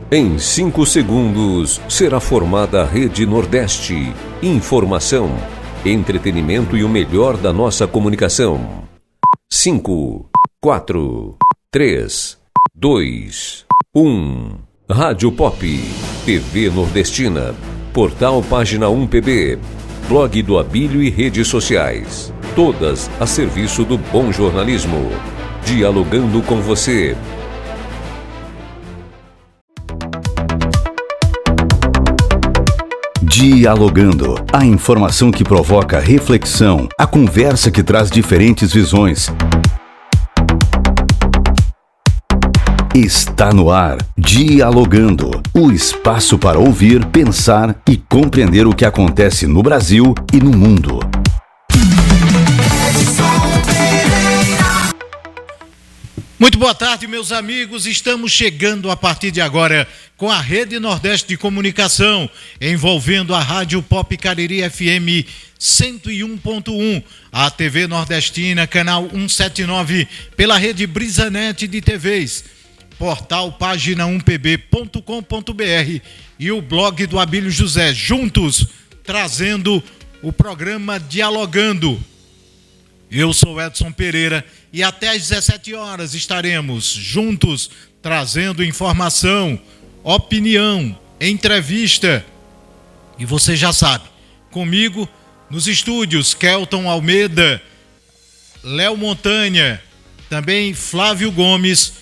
Em 5 segundos, será formada a Rede Nordeste. Informação, entretenimento e o melhor da nossa comunicação. 5, 4, 3, 2, 1. Rádio Pop, TV Nordestina, Portal Página 1 PB, Blog do Abílio e redes sociais. Todas a serviço do bom jornalismo. Dialogando com você. Dialogando, a informação que provoca reflexão, a conversa que traz diferentes visões. Está no ar, Dialogando, o espaço para ouvir, pensar e compreender o que acontece no Brasil e no mundo. Muito boa tarde, meus amigos. Estamos chegando a partir de agora com a Rede Nordeste de Comunicação, envolvendo a Rádio Pop Cariri FM 101.1, a TV Nordestina, canal 179, pela Rede Brisanet de TVs, portal página 1pb.com.br e o blog do Abílio José, juntos trazendo o programa Dialogando. Eu sou Edson Pereira e até às 17 horas estaremos juntos trazendo informação, opinião, entrevista. E você já sabe, comigo nos estúdios, Kelton Almeida, Léo Montanha, também Flávio Gomes,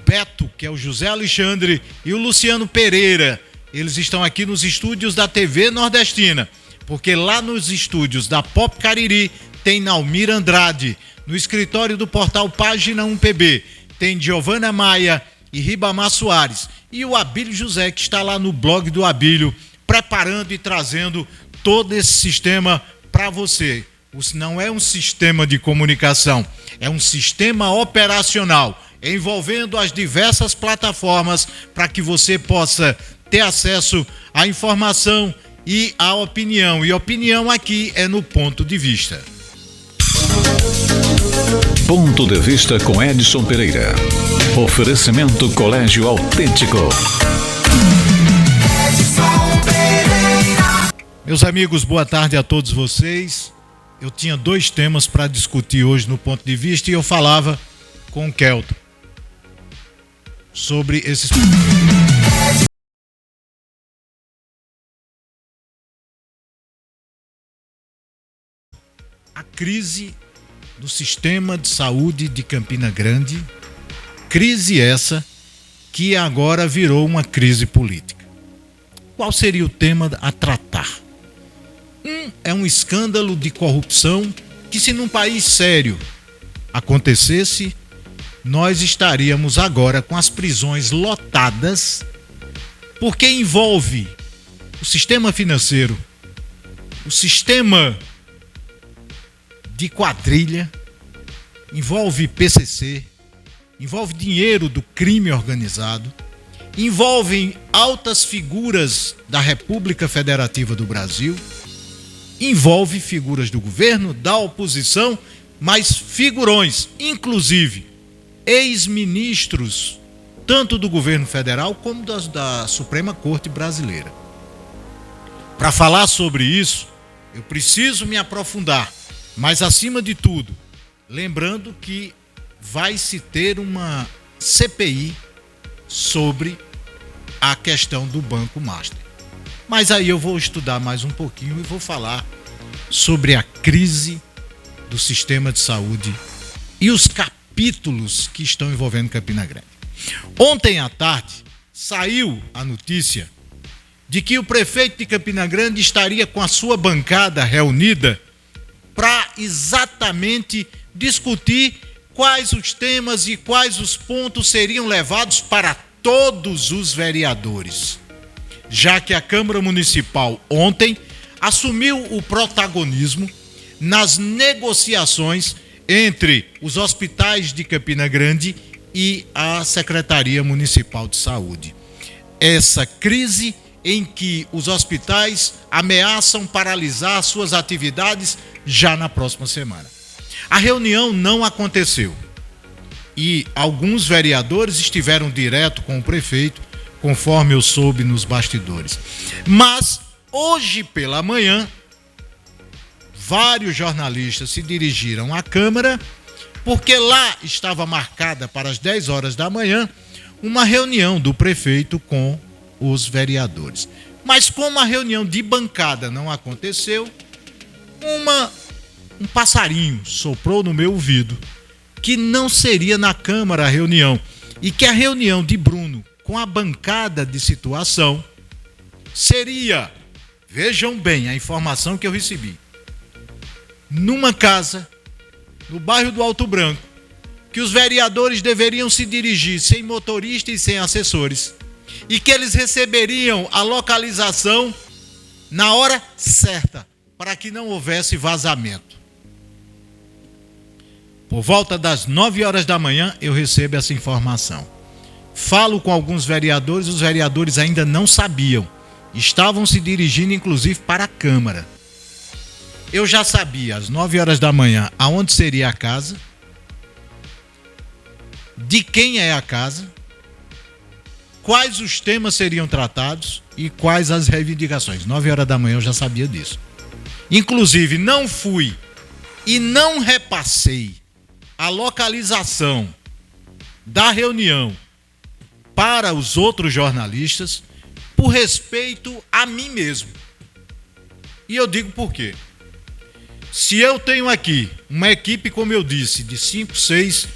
Beto, que é o José Alexandre, e o Luciano Pereira. Eles estão aqui nos estúdios da TV Nordestina, porque lá nos estúdios da Pop Cariri tem Naumir Andrade, no escritório do portal Página 1PB tem Giovana Maia e Ribamar Soares, e o Abílio José, que está lá no blog do Abílio, preparando e trazendo todo esse sistema para você. Não é um sistema de comunicação, é um sistema operacional, envolvendo as diversas plataformas para que você possa ter acesso à informação e à opinião. E opinião aqui é no ponto de vista. Ponto de Vista com Edson Pereira. Oferecimento Colégio Autêntico. Meus amigos, boa tarde a todos vocês. Eu tinha 2 temas para discutir hoje no ponto de vista e eu falava com o Kelton sobre esses. A crise do sistema de saúde de Campina Grande, crise essa que agora virou uma crise política. Qual seria o tema a tratar? É um escândalo de corrupção que, se num país sério acontecesse, nós estaríamos agora com as prisões lotadas, porque envolve o sistema financeiro, o sistema de quadrilha, envolve PCC, envolve dinheiro do crime organizado, envolve altas figuras da República Federativa do Brasil, envolve figuras do governo, da oposição, mas figurões, inclusive ex-ministros, tanto do governo federal como da Suprema Corte Brasileira. Para falar sobre isso, eu preciso me aprofundar. Mas, acima de tudo, lembrando que vai se ter uma CPI sobre a questão do Banco Master. Mas aí eu vou estudar mais um pouquinho e vou falar sobre a crise do sistema de saúde e os capítulos que estão envolvendo Campina Grande. Ontem à tarde saiu a notícia de que o prefeito de Campina Grande estaria com a sua bancada reunida para exatamente discutir quais os temas e quais os pontos seriam levados para todos os vereadores, já que a Câmara Municipal ontem assumiu o protagonismo nas negociações entre os hospitais de Campina Grande e a Secretaria Municipal de Saúde. Essa crise em que os hospitais ameaçam paralisar suas atividades já na próxima semana. A reunião não aconteceu e alguns vereadores estiveram direto com o prefeito conforme eu soube nos bastidores. Mas hoje pela manhã, vários jornalistas se dirigiram à Câmara, porque lá estava marcada para as 10 horas da manhã uma reunião do prefeito com os vereadores. Mas como a reunião de bancada não aconteceu, um passarinho soprou no meu ouvido que não seria na Câmara a reunião e que a reunião de Bruno com a bancada de situação seria, vejam bem a informação que eu recebi, numa casa no bairro do Alto Branco, que os vereadores deveriam se dirigir sem motorista e sem assessores e que eles receberiam a localização na hora certa para que não houvesse vazamento. Por volta das 9 horas da manhã eu recebo essa informação. Falo com alguns vereadores, os vereadores ainda não sabiam. Estavam se dirigindo inclusive para a Câmara. Eu já sabia às 9 horas da manhã aonde seria a casa, de quem é a casa, quais os temas seriam tratados e quais as reivindicações. 9 horas da manhã eu já sabia disso. Inclusive não fui e não repassei a localização da reunião para os outros jornalistas por respeito a mim mesmo. E eu digo por quê. Se eu tenho aqui uma equipe, como eu disse, de 5, 6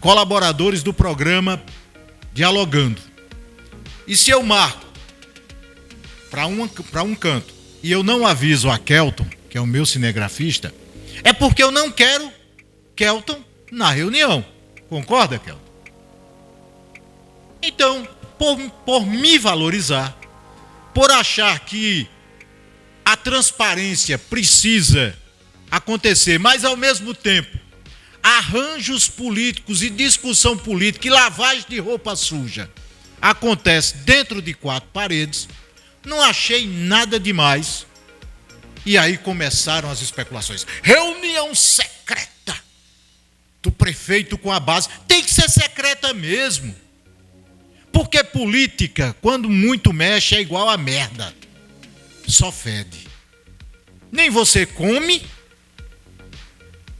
colaboradores do programa Dialogando, e se eu marco para um canto e eu não aviso a Kelton, que é o meu cinegrafista, é porque eu não quero Kelton na reunião. Concorda, Kelton? Então, por me valorizar, por achar que a transparência precisa acontecer, mas ao mesmo tempo arranjos políticos e discussão política e lavagem de roupa suja acontece dentro de 4 paredes, não achei nada demais. E aí começaram as especulações. Reunião secreta do prefeito com a base. Tem que ser secreta mesmo. Porque política, quando muito mexe, é igual a merda. Só fede. Nem você come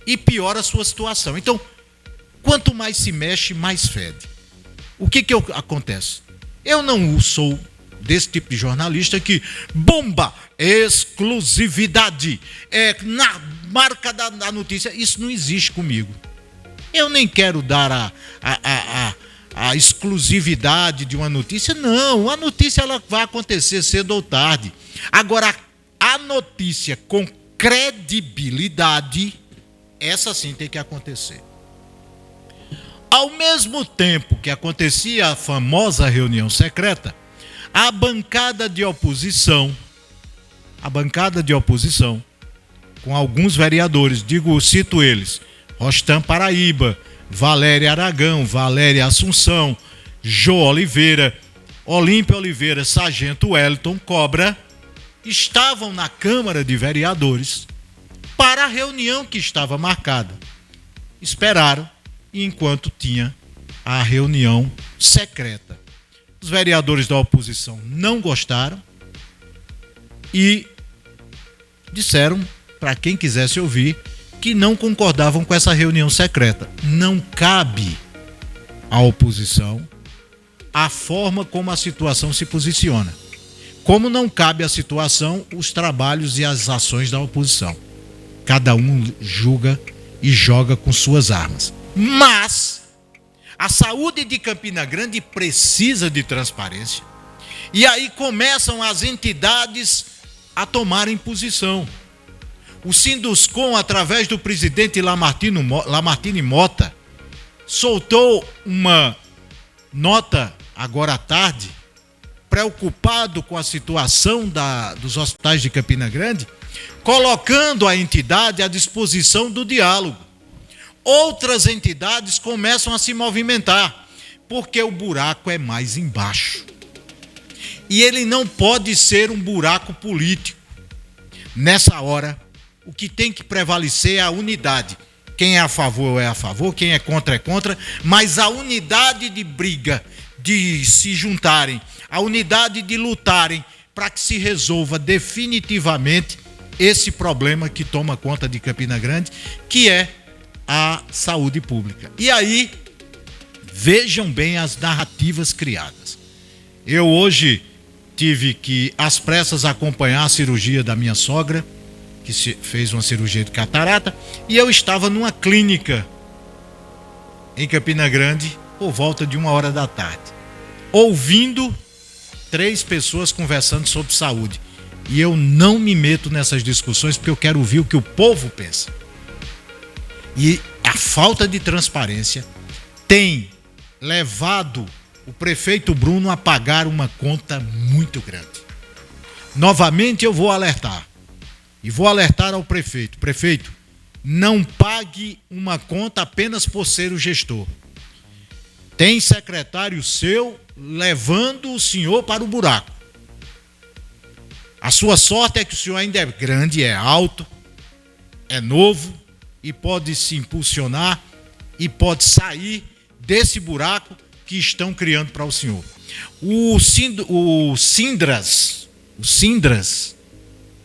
e piora a sua situação. Então, quanto mais se mexe, mais fede. O que acontece? Eu não sou desse tipo de jornalista que bomba, exclusividade, na marca da notícia. Isso não existe comigo. Eu nem quero dar a exclusividade de uma notícia. Não, a notícia ela vai acontecer cedo ou tarde. Agora, a notícia com credibilidade, essa sim tem que acontecer. Ao mesmo tempo que acontecia a famosa reunião secreta, a bancada de oposição, com alguns vereadores, cito eles, Rostam Paraíba, Valéria Aragão, Valéria Assunção, Jô Oliveira, Olímpia Oliveira, Sargento Wellington Cobra, estavam na Câmara de Vereadores para a reunião que estava marcada. Esperaram enquanto tinha a reunião secreta. Os vereadores da oposição não gostaram e disseram, para quem quisesse ouvir, que não concordavam com essa reunião secreta. Não cabe à oposição a forma como a situação se posiciona. Como não cabe à situação os trabalhos e as ações da oposição. Cada um julga e joga com suas armas. Mas a saúde de Campina Grande precisa de transparência. E aí começam as entidades a tomarem posição. O Sinduscom, através do presidente Lamartine Mota, soltou uma nota agora à tarde, preocupado com a situação dos hospitais de Campina Grande, colocando a entidade à disposição do diálogo. Outras entidades começam a se movimentar, porque o buraco é mais embaixo. E ele não pode ser um buraco político. Nessa hora, o que tem que prevalecer é a unidade. Quem é a favor é a favor, quem é contra, mas a unidade de briga de se juntarem, a unidade de lutarem para que se resolva definitivamente esse problema que toma conta de Campina Grande, que é a saúde pública. E aí, vejam bem as narrativas criadas. Eu hoje tive que, às pressas, acompanhar a cirurgia da minha sogra, que fez uma cirurgia de catarata, e eu estava numa clínica em Campina Grande por volta de 1h da tarde, ouvindo 3 pessoas conversando sobre saúde. E eu não me meto nessas discussões porque eu quero ouvir o que o povo pensa. E a falta de transparência tem levado o prefeito Bruno a pagar uma conta muito grande. Novamente eu vou alertar. E vou alertar ao prefeito. Prefeito, não pague uma conta apenas por ser o gestor. Tem secretário seu levando o senhor para o buraco. A sua sorte é que o senhor ainda é grande, é alto, é novo e pode se impulsionar e pode sair desse buraco que estão criando para o senhor. O Sindras,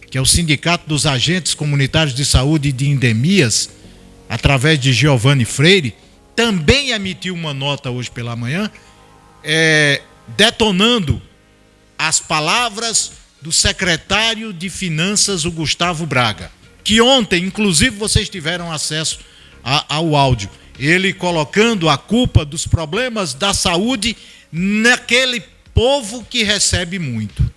que é o Sindicato dos Agentes Comunitários de Saúde e de Endemias, através de Giovanni Freire, também emitiu uma nota hoje pela manhã, detonando as palavras do secretário de Finanças, o Gustavo Braga, que ontem, inclusive, vocês tiveram acesso ao áudio, ele colocando a culpa dos problemas da saúde naquele povo que recebe muito.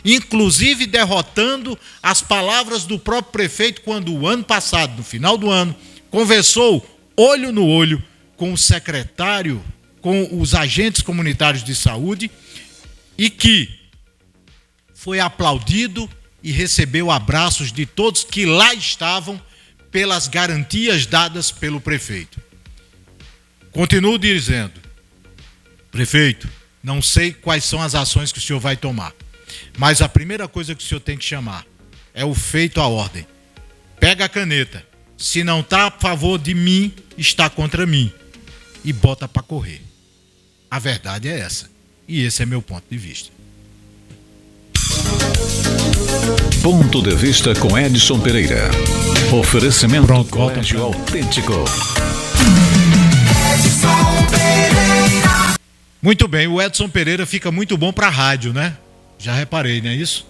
Inclusive derrotando as palavras do próprio prefeito quando o ano passado, no final do ano, conversou olho no olho com o secretário, com os agentes comunitários de saúde, e que foi aplaudido e recebeu abraços de todos que lá estavam pelas garantias dadas pelo prefeito. Continuo dizendo, prefeito, não sei quais são as ações que o senhor vai tomar, mas a primeira coisa que o senhor tem que chamar é o feito à ordem. Pega a caneta, se não está a favor de mim, está contra mim, e bota para correr. A verdade é essa, e esse é meu ponto de vista. Ponto de vista com Edson Pereira. Oferecimento Pronto, Colégio Autêntico. Muito bem, o Edson Pereira fica muito bom para rádio, né? Já reparei, não é isso?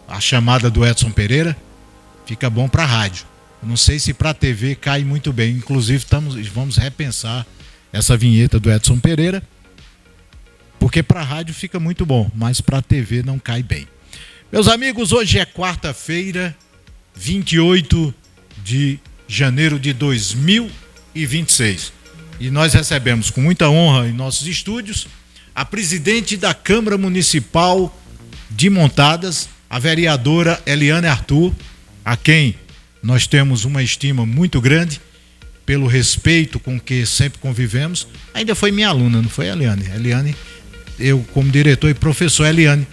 A chamada do Edson Pereira fica bom para rádio. Não sei se para TV cai muito bem. Inclusive, vamos repensar essa vinheta do Edson Pereira, porque para rádio fica muito bom, mas para TV não cai bem. Meus amigos, hoje é quarta-feira, 28 de janeiro de 2026. E nós recebemos com muita honra em nossos estúdios a presidente da Câmara Municipal de Montadas, a vereadora Eliane Arthur, a quem nós temos uma estima muito grande pelo respeito com que sempre convivemos. Ainda foi minha aluna, não foi, Eliane? Eliane, eu como diretor e professor, Eliane,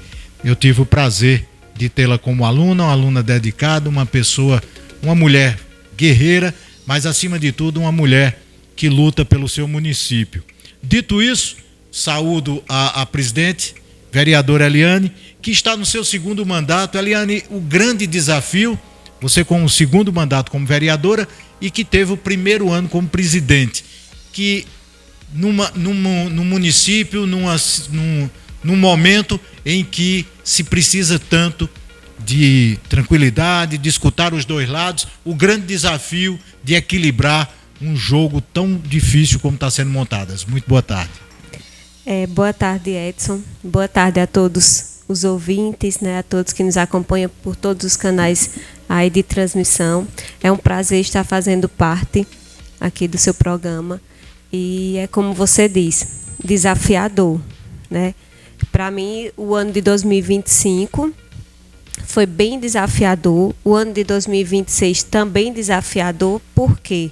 eu tive o prazer de tê-la como aluna, uma aluna dedicada, uma pessoa, uma mulher guerreira, mas acima de tudo uma mulher que luta pelo seu município. Dito isso, saúdo a presidente, vereadora Eliane, que está no seu segundo mandato. Eliane, o grande desafio, você com o segundo mandato como vereadora e que teve o primeiro ano como presidente, que num município, num momento em que se precisa tanto de tranquilidade, de escutar os dois lados, o grande desafio de equilibrar um jogo tão difícil como está sendo Montadas. Muito boa tarde. Boa tarde, Edson. Boa tarde a todos os ouvintes, né, a todos que nos acompanham por todos os canais aí de transmissão. É um prazer estar fazendo parte aqui do seu programa. E é como você diz, desafiador, né? Para mim, o ano de 2025 foi bem desafiador. O ano de 2026 também desafiador. Por quê?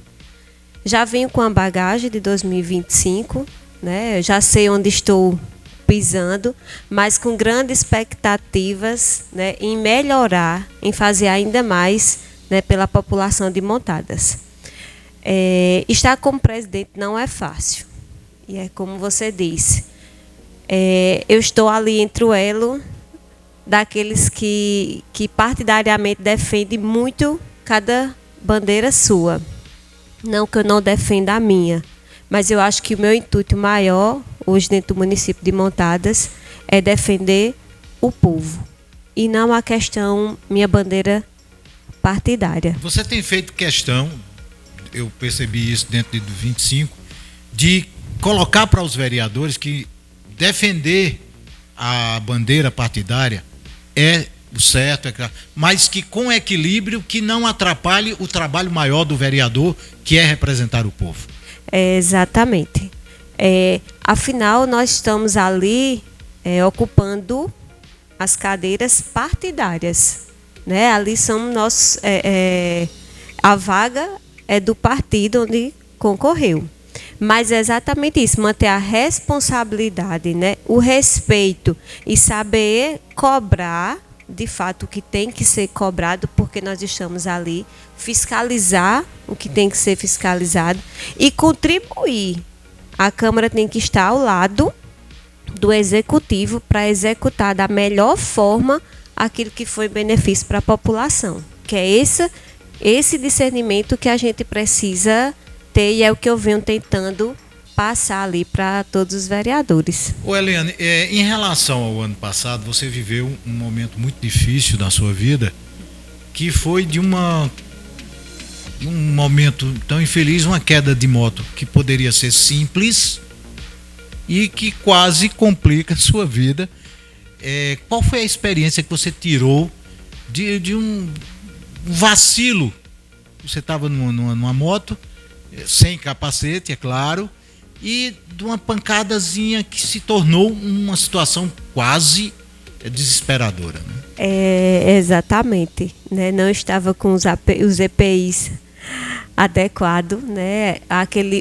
Já venho com a bagagem de 2025, né? Já sei onde estou pisando, mas com grandes expectativas, né, em melhorar, em fazer ainda mais, né, pela população de Montadas. Estar como presidente não é fácil. E é como você disse, eu estou ali entre o elo daqueles que partidariamente defendem muito cada bandeira sua. Não que eu não defenda a minha, mas eu acho que o meu intuito maior, hoje dentro do município de Montadas, é defender o povo. E não a questão, minha bandeira partidária. Você tem feito questão, eu percebi isso dentro do 25, de colocar para os vereadores que defender a bandeira partidária é o certo, mas que com equilíbrio, que não atrapalhe o trabalho maior do vereador, que é representar o povo. Exatamente. Afinal, nós estamos ali ocupando as cadeiras partidárias, né? Ali somos nós, a vaga é do partido onde concorreu. Mas é exatamente isso, manter a responsabilidade, né? O respeito e saber cobrar, de fato, o que tem que ser cobrado, porque nós estamos ali, fiscalizar o que tem que ser fiscalizado e contribuir. A Câmara tem que estar ao lado do Executivo para executar da melhor forma aquilo que foi benefício para a população. Que é esse discernimento que a gente precisa ter e é o que eu venho tentando passar ali para todos os vereadores. Ô Eliane, em relação ao ano passado, você viveu um momento muito difícil na sua vida, que foi de um momento tão infeliz, uma queda de moto que poderia ser simples e que quase complica a sua vida. Qual foi a experiência que você tirou de um vacilo? Você estava numa moto, sem capacete, é claro, e de uma pancadazinha que se tornou uma situação quase desesperadora, né? Exatamente, né? Não estava com os EPIs adequados, né?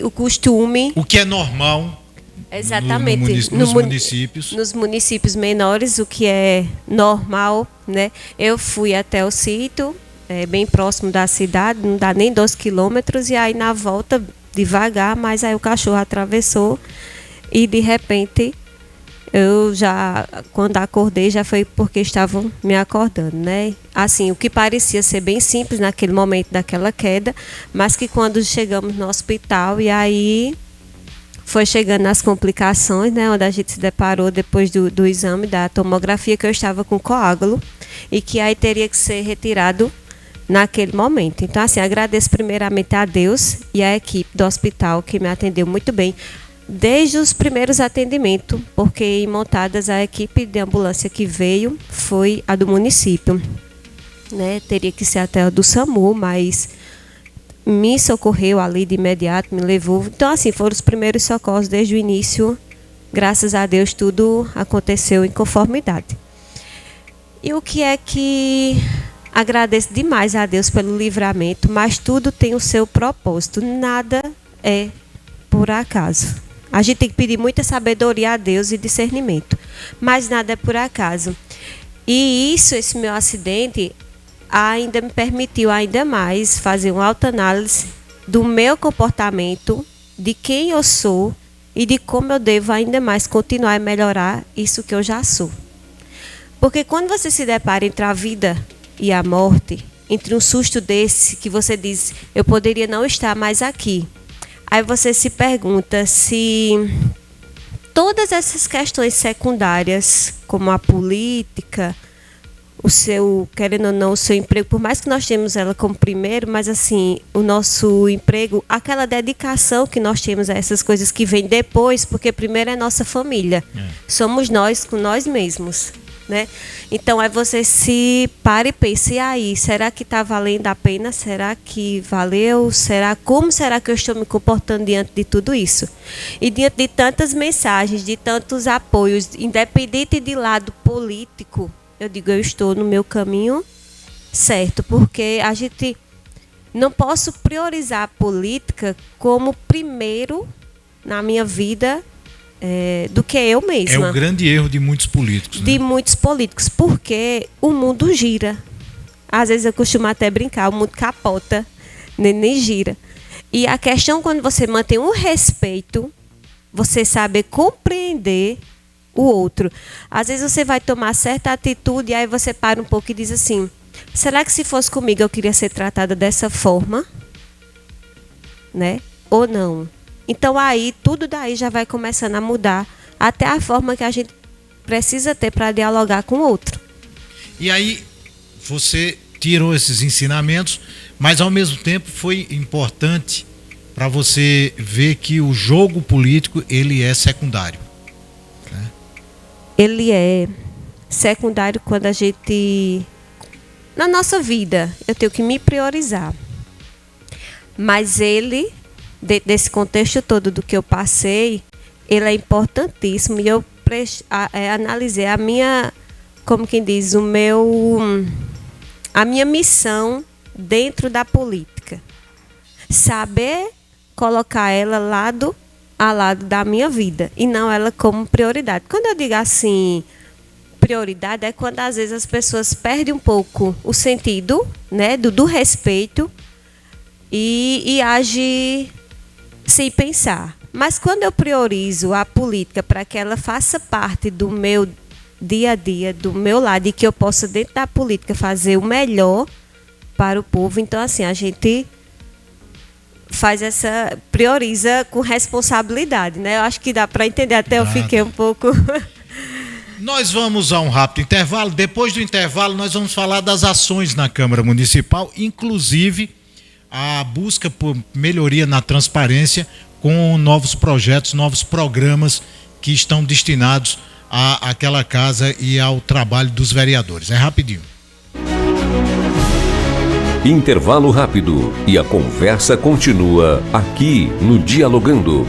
O costume. O que é normal. Exatamente. Nos municípios. Nos municípios menores, o que é normal, né? Eu fui até o sítio, bem próximo da cidade, não dá nem 2 quilômetros, e aí na volta, devagar, mas aí o cachorro atravessou e de repente eu já, quando acordei, já foi porque estavam me acordando, né? Assim, o que parecia ser bem simples naquele momento daquela queda, mas que quando chegamos no hospital e aí foi chegando as complicações, né? Onde a gente se deparou depois do exame da tomografia que eu estava com coágulo e que aí teria que ser retirado naquele momento. Então, assim, agradeço primeiramente a Deus e a equipe do hospital que me atendeu muito bem, desde os primeiros atendimentos, porque em Montadas a equipe de ambulância que veio foi a do município, né? Teria que ser até a do SAMU, mas me socorreu ali de imediato, me levou. Então, assim, foram os primeiros socorros desde o início. Graças a Deus, tudo aconteceu em conformidade. E o que é que... Agradeço demais a Deus pelo livramento, mas tudo tem o seu propósito. Nada é por acaso. A gente tem que pedir muita sabedoria a Deus e discernimento, mas nada é por acaso. E esse meu acidente, ainda me permitiu ainda mais fazer uma autoanálise do meu comportamento, de quem eu sou e de como eu devo ainda mais continuar a melhorar isso que eu já sou. Porque quando você se depara entre a vida e a morte, entre um susto desse que você diz, eu poderia não estar mais aqui. Aí você se pergunta se todas essas questões secundárias, como a política, o seu, querendo ou não, o seu emprego, por mais que nós temos ela como primeiro, mas assim, o nosso emprego, aquela dedicação que nós temos a essas coisas que vêm depois, porque primeiro é nossa família. Somos nós com nós mesmos. Né? Então, você se para e pensa, e aí, será que está valendo a pena? Será que valeu? Como será que eu estou me comportando diante de tudo isso? E diante de tantas mensagens, de tantos apoios, independente de lado político, eu digo, eu estou no meu caminho certo, porque a gente não posso priorizar a política como primeiro na minha vida, do que eu mesma. É o grande erro de muitos políticos. Né? De muitos políticos, porque o mundo gira. Às vezes eu costumo até brincar, o mundo capota, nem gira. E a questão, quando você mantém um respeito, você saber compreender o outro. Às vezes você vai tomar certa atitude e aí você para um pouco e diz assim, será que se fosse comigo eu queria ser tratada dessa forma? Né? Ou não? Então aí, tudo daí já vai começando a mudar, até a forma que a gente precisa ter para dialogar com o outro. E aí, você tirou esses ensinamentos, mas ao mesmo tempo foi importante para você ver que o jogo político, ele é secundário. Né? Ele é secundário quando a gente... Na nossa vida, eu tenho que me priorizar. Mas ele, desse contexto todo do que eu passei, ele é importantíssimo. E eu analisei a minha, como quem diz, a minha missão dentro da política. Saber colocar ela lado a lado da minha vida e não ela como prioridade. Quando eu digo assim, prioridade é quando às vezes as pessoas perdem um pouco o sentido, né, do respeito e agem sem pensar. Mas quando eu priorizo a política para que ela faça parte do meu dia a dia, do meu lado, e que eu possa dentro da política fazer o melhor para o povo, então assim, a gente prioriza com responsabilidade, né? Eu acho que dá para entender, até eu fiquei um pouco... Nós vamos a um rápido intervalo. Depois do intervalo, nós vamos falar das ações na Câmara Municipal, inclusive a busca por melhoria na transparência com novos projetos, novos programas que estão destinados àquela casa e ao trabalho dos vereadores. É rapidinho. Intervalo rápido e a conversa continua aqui no Dialogando.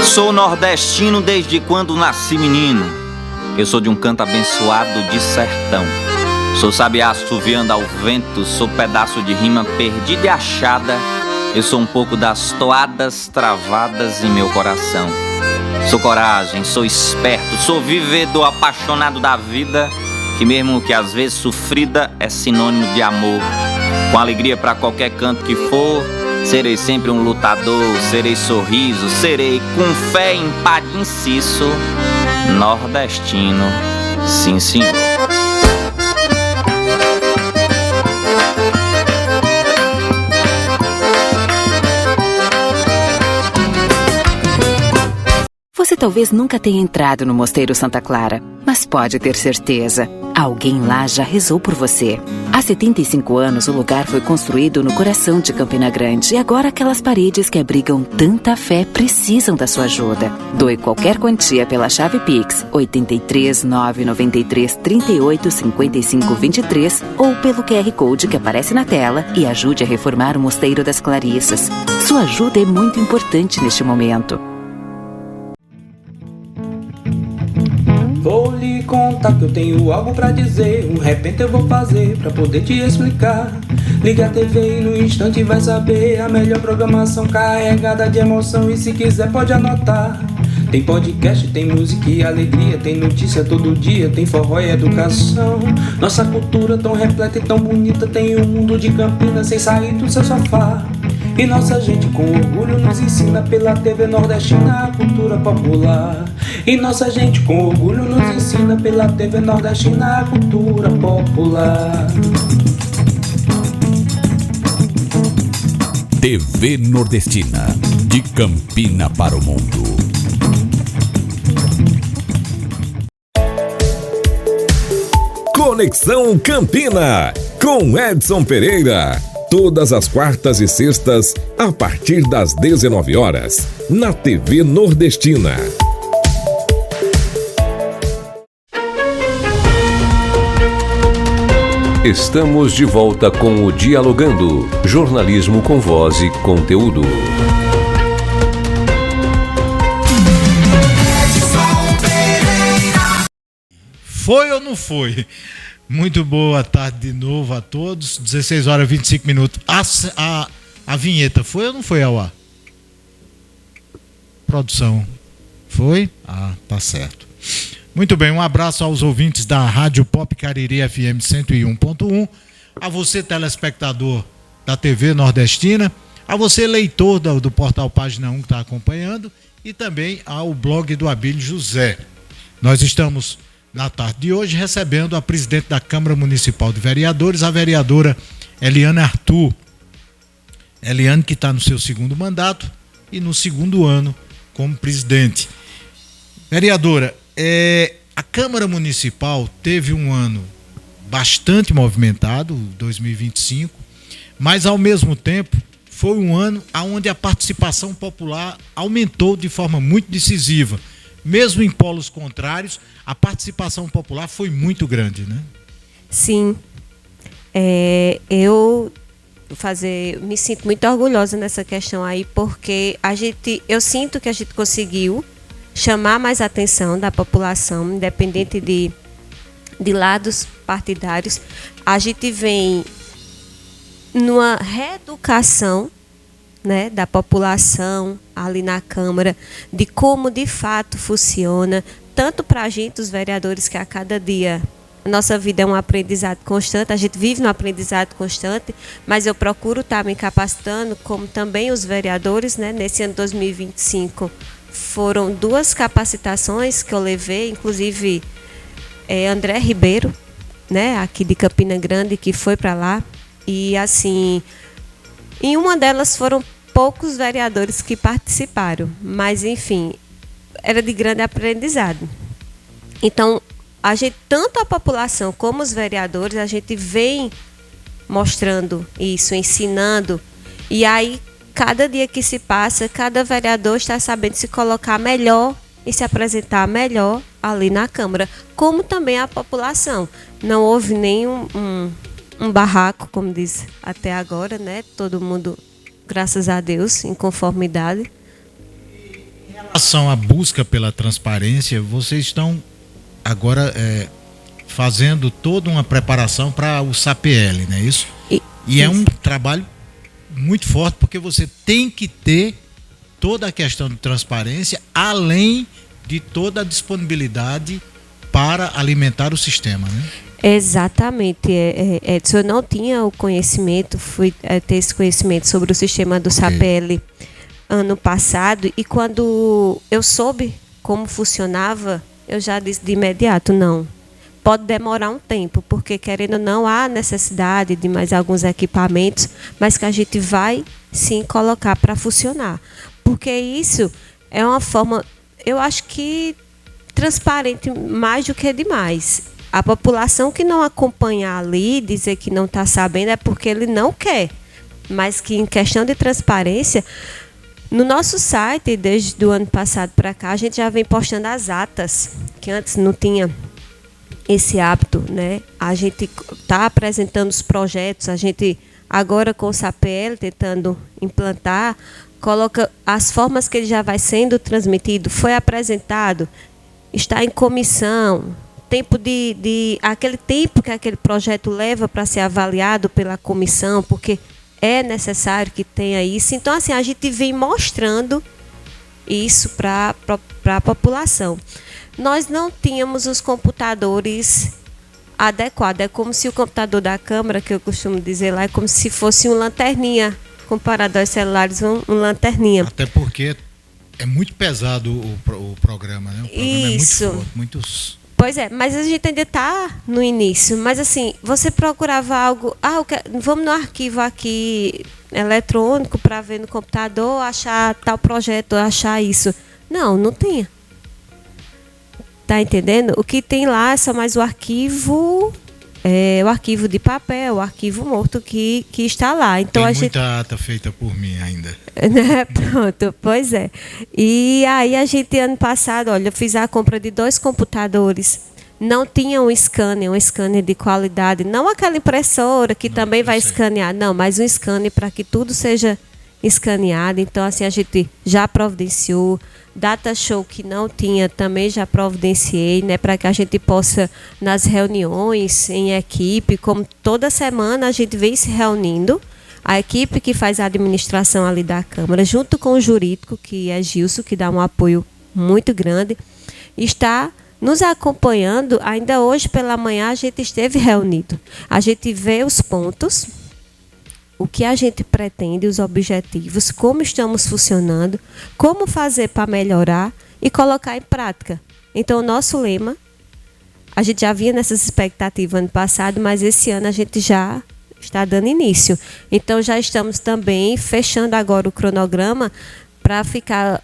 Sou nordestino desde quando nasci menino. Eu sou de um canto abençoado de sertão. Sou sabiá assoviando ao vento, sou pedaço de rima perdida e achada. Eu sou um pouco das toadas travadas em meu coração. Sou coragem, sou esperto, sou vivedor apaixonado da vida, que mesmo que às vezes sofrida é sinônimo de amor. Com alegria pra qualquer canto que for, serei sempre um lutador, serei sorriso, serei com fé, empate e inciso, nordestino, sim senhor. Você talvez nunca tenha entrado no Mosteiro Santa Clara, mas pode ter certeza, alguém lá já rezou por você. Há 75 anos o lugar foi construído no coração de Campina Grande e agora aquelas paredes que abrigam tanta fé precisam da sua ajuda. Doe qualquer quantia pela chave Pix 83 993 38 55 23 ou pelo QR Code que aparece na tela e ajude a reformar o Mosteiro das Clarissas. Sua ajuda é muito importante neste momento. Vou lhe contar que eu tenho algo pra dizer. Um repente eu vou fazer pra poder te explicar. Liga a TV e no instante vai saber a melhor programação carregada de emoção. E se quiser pode anotar. Tem podcast, tem música e alegria, tem notícia todo dia, tem forró e educação. Nossa cultura tão repleta e tão bonita, tem um mundo de Campinas sem sair do seu sofá. E nossa gente com orgulho nos ensina pela TV nordestina a cultura popular. E nossa gente com orgulho nos ensina pela TV nordestina a cultura popular. TV Nordestina, de Campina para o mundo. Conexão Campina, com Edson Pereira. Todas as quartas e sextas, a partir das 19 horas, na TV Nordestina. Estamos de volta com o Dialogando, jornalismo com voz e conteúdo. Foi ou não foi? Muito boa tarde de novo a todos. 16 horas e 25 minutos. A vinheta foi ou não foi ao ar? Produção. Foi? Ah, tá certo. Muito bem, um abraço aos ouvintes da Rádio Pop Cariri FM 101.1. A você, telespectador da TV Nordestina, a você leitor do portal Página 1 que está acompanhando e também ao blog do Abílio José. Nós estamos, na tarde de hoje, recebendo a presidente da Câmara Municipal de Vereadores, a vereadora Eliane Arthur. Eliane, que está no seu segundo mandato e no segundo ano como presidente. Vereadora, a Câmara Municipal teve um ano bastante movimentado, 2025, mas ao mesmo tempo foi um ano onde a participação popular aumentou de forma muito decisiva. Mesmo em polos contrários, a participação popular foi muito grande, né? Sim. Eu me sinto muito orgulhosa nessa questão aí, porque eu sinto que a gente conseguiu chamar mais a atenção da população, independente de lados partidários. A gente vem numa reeducação, né, da população ali na Câmara, de como de fato funciona, tanto para a gente, os vereadores, que a cada dia a nossa vida é um aprendizado constante, a gente vive no aprendizado constante, mas eu procuro estar me capacitando, como também os vereadores, né, nesse ano 2025. Foram 2 capacitações que eu levei, inclusive André Ribeiro, né, aqui de Campina Grande, que foi para lá. E assim, em uma delas foram poucos vereadores que participaram, mas enfim, era de grande aprendizado. Então, a gente, tanto a população como os vereadores, a gente vem mostrando isso, ensinando, e aí cada dia que se passa, cada vereador está sabendo se colocar melhor e se apresentar melhor ali na Câmara, como também a população. Não houve nenhum um barraco, como diz até agora, né? Todo mundo, graças a Deus, em conformidade. Em relação à busca pela transparência, vocês estão agora fazendo toda uma preparação para o SAPL, não é isso? E é um trabalho muito forte, porque você tem que ter toda a questão de transparência, além de toda a disponibilidade para alimentar o sistema, né? Exatamente, Edson, eu não tinha o conhecimento, fui ter esse conhecimento sobre o sistema do SAPL ano passado, e quando eu soube como funcionava, eu já disse de imediato, não, pode demorar um tempo, porque querendo ou não, há necessidade de mais alguns equipamentos, mas que a gente vai sim colocar para funcionar, porque isso é uma forma, eu acho que transparente mais do que demais. A população que não acompanhar ali, dizer que não está sabendo, é porque ele não quer. Mas que em questão de transparência, no nosso site, desde o ano passado para cá, a gente já vem postando as atas, que antes não tinha esse hábito, né? A gente está apresentando os projetos, a gente agora com o SAPL tentando implantar, coloca as formas que ele já vai sendo transmitido, foi apresentado, está em comissão, tempo aquele tempo que aquele projeto leva para ser avaliado pela comissão, porque é necessário que tenha isso. Então, assim, a gente vem mostrando isso para a população. Nós não tínhamos os computadores adequados. É como se o computador da Câmara, que eu costumo dizer lá, é como se fosse um lanterninha, comparado aos celulares, um lanterninha. Até porque é muito pesado o programa, né? O programa isso. É muito forte, muitos... Pois é, mas a gente ainda está no início. Mas assim, você procurava algo... vamos no arquivo aqui eletrônico para ver no computador, achar tal projeto, achar isso. Não tinha. Tá entendendo? O que tem lá é só mais o arquivo de papel, o arquivo morto que está lá. Então, tem muita ata feita por mim ainda. Né? Pronto, pois é. E aí a gente, ano passado, olha, eu fiz a compra de 2 computadores. Não tinha um scanner de qualidade. Não aquela impressora que também vai escanear. Não, mas um scanner para que tudo seja escaneado. Então, assim, a gente já providenciou. Data show que não tinha, também já providenciei, né, para que a gente possa, nas reuniões em equipe, como toda semana a gente vem se reunindo, a equipe que faz a administração ali da Câmara, junto com o jurídico, que é Gilson, que dá um apoio muito grande, está nos acompanhando. Ainda hoje pela manhã a gente esteve reunido. A gente vê os pontos, o que a gente pretende, os objetivos, como estamos funcionando, como fazer para melhorar e colocar em prática. Então, o nosso lema, a gente já vinha nessas expectativas ano passado, mas esse ano a gente já está dando início. Então, já estamos também fechando agora o cronograma para ficar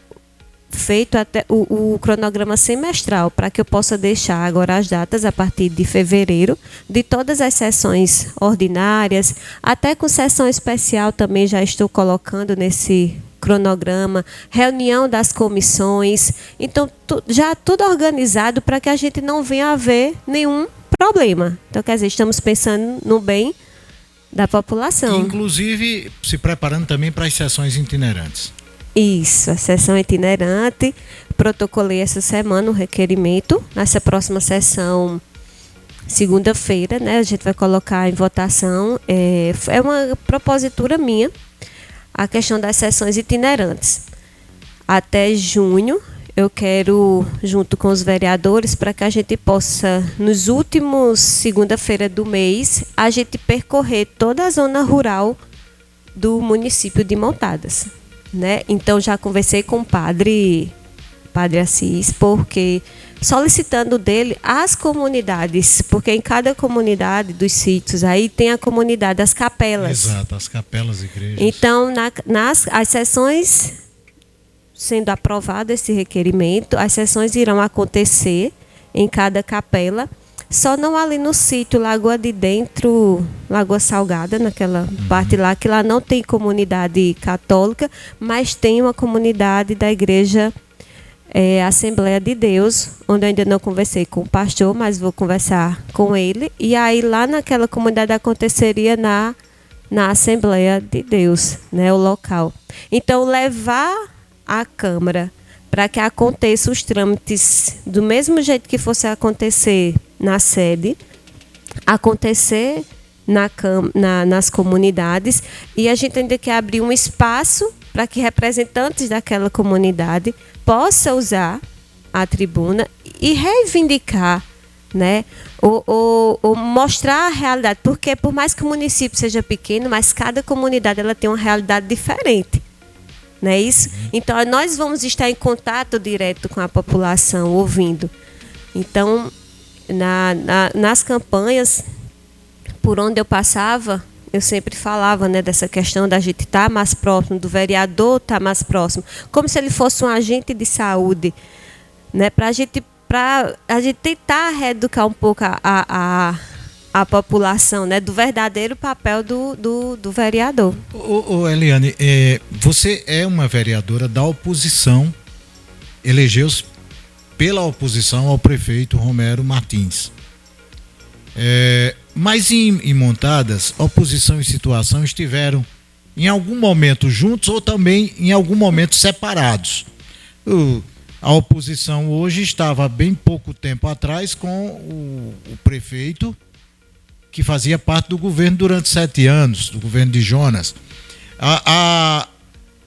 feito até o cronograma semestral, para que eu possa deixar agora as datas a partir de fevereiro, de todas as sessões ordinárias, até com sessão especial também já estou colocando nesse cronograma, reunião das comissões. Então, já tudo organizado para que a gente não venha a haver nenhum problema. Então, quer dizer, estamos pensando no bem da população. Inclusive, se preparando também para as sessões itinerantes. Isso, a sessão itinerante. Protocolei essa semana o requerimento. Nessa próxima sessão, segunda-feira, né, a gente vai colocar em votação. É uma propositura minha, a questão das sessões itinerantes. Até junho, eu quero, junto com os vereadores, para que a gente possa, nos últimos segunda-feira do mês, a gente percorrer toda a zona rural do município de Montadas. Né? Então, já conversei com o Padre Assis, porque solicitando dele as comunidades, porque em cada comunidade dos sítios aí tem a comunidade, as capelas. Exato, as capelas e igrejas. Então, as sessões, sendo aprovado esse requerimento, as sessões irão acontecer em cada capela, só não ali no sítio Lagoa de Dentro, Lagoa Salgada, naquela parte lá, que lá não tem comunidade católica, mas tem uma comunidade da igreja Assembleia de Deus, onde eu ainda não conversei com o pastor, mas vou conversar com ele. E aí lá naquela comunidade aconteceria na Assembleia de Deus, né, o local. Então, levar a Câmara para que aconteça os trâmites do mesmo jeito que fosse acontecer na sede, acontecer nas comunidades, e a gente ainda quer abrir um espaço para que representantes daquela comunidade possam usar a tribuna e reivindicar, né, ou mostrar a realidade, porque por mais que o município seja pequeno, mas cada comunidade ela tem uma realidade diferente. Não é isso? Então, nós vamos estar em contato direto com a população, ouvindo. Então, nas campanhas, por onde eu passava, eu sempre falava, né, dessa questão da gente estar mais próximo, do vereador estar mais próximo, como se ele fosse um agente de saúde, né, para a gente tentar reeducar um pouco a população, né, do verdadeiro papel do vereador. Eliane, você é uma vereadora da oposição, elegeu-se pela oposição ao prefeito Romero Martins. Mas em Montadas, oposição e situação estiveram em algum momento juntos ou também em algum momento separados. A oposição hoje estava bem pouco tempo atrás com o prefeito, que fazia parte do governo durante 7 anos, do governo de Jonas. A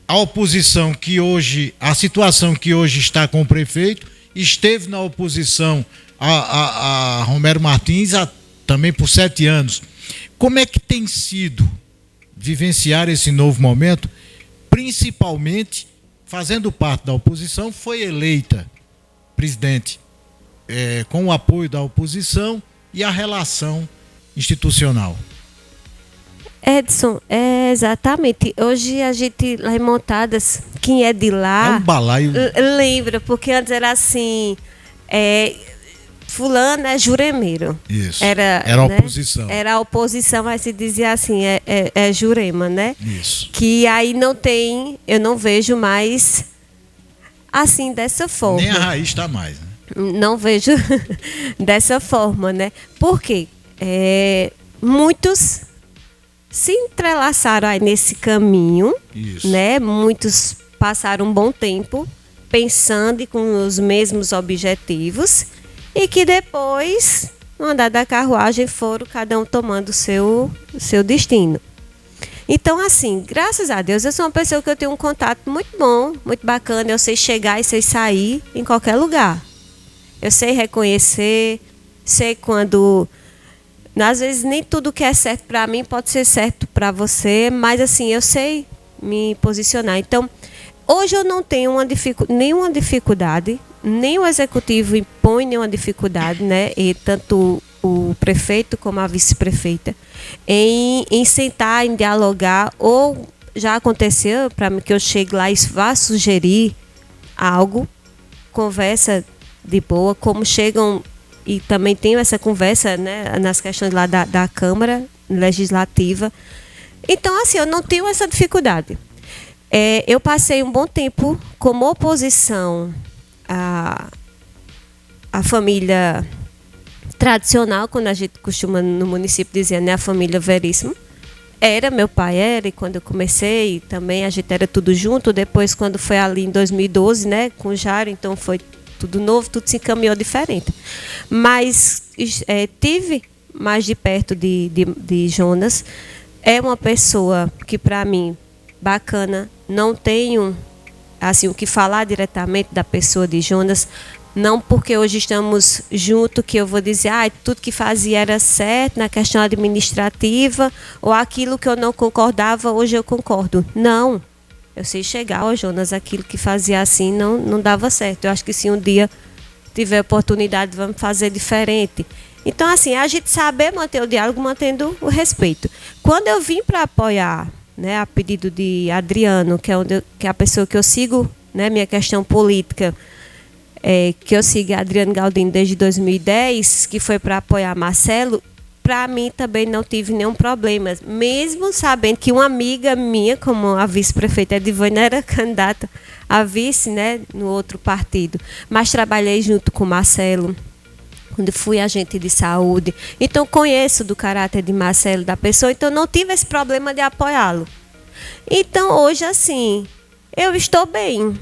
oposição que hoje, a situação que hoje está com o prefeito, esteve na oposição a Romero Martins também por 7 anos. Como é que tem sido vivenciar esse novo momento, principalmente fazendo parte da oposição, foi eleita presidente com o apoio da oposição e a relação institucional? Edson, exatamente. Hoje a gente, lá em Montadas, quem é de lá... É um balaio. Lembra, porque antes era assim... fulano é juremeiro. Isso. Era a oposição. Né? Era a oposição, mas se dizia assim, jurema, né? Isso. Que aí não tem, eu não vejo mais assim, dessa forma. Nem a raiz está mais, né? Não vejo dessa forma, né? Por quê? Muitos se entrelaçaram aí nesse caminho, isso, né? Muitos passaram um bom tempo pensando e com os mesmos objetivos e que depois, no andar da carruagem, foram cada um tomando o seu destino. Então, assim, graças a Deus, eu sou uma pessoa que eu tenho um contato muito bom, muito bacana. Eu sei chegar e sei sair em qualquer lugar. Eu sei reconhecer, sei quando às vezes nem tudo que é certo para mim pode ser certo para você, mas assim, eu sei me posicionar. Então, hoje eu não tenho nenhuma dificuldade, nem o executivo impõe nenhuma dificuldade, né? E tanto o prefeito como a vice-prefeita, em sentar, em dialogar, ou já aconteceu para mim que eu chegue lá e vá sugerir algo, conversa de boa, como chegam, e também tenho essa conversa, né, nas questões lá da Câmara Legislativa. Então, assim, eu não tenho essa dificuldade. Eu passei um bom tempo como oposição à família tradicional, quando a gente costuma no município dizer, né, a família Veríssimo. Meu pai era, e quando eu comecei, também a gente era tudo junto. Depois, quando foi ali em 2012, né, com o Jairo, então foi tudo novo, tudo se encaminhou diferente. Mas tive mais de perto de Jonas. É uma pessoa que, para mim, bacana. Não tenho assim, o que falar diretamente da pessoa de Jonas. Não porque hoje estamos juntos que eu vou dizer tudo que fazia era certo na questão administrativa, ou aquilo que eu não concordava, hoje eu concordo. Não. Eu sei chegar, Jonas, aquilo que fazia assim não dava certo. Eu acho que se um dia tiver oportunidade, vamos fazer diferente. Então, assim, a gente saber manter o diálogo, mantendo o respeito. Quando eu vim para apoiar, né, a pedido de Adriano, que é a pessoa que eu sigo, né, minha questão política, que eu sigo Adriano Galdino desde 2010, que foi para apoiar Marcelo, para mim também não tive nenhum problema, mesmo sabendo que uma amiga minha, como a vice-prefeita Edivânia, era candidata a vice, né, no outro partido, mas trabalhei junto com Marcelo, quando fui agente de saúde, então conheço do caráter de Marcelo, da pessoa, então não tive esse problema de apoiá-lo. Então hoje, assim, eu estou bem.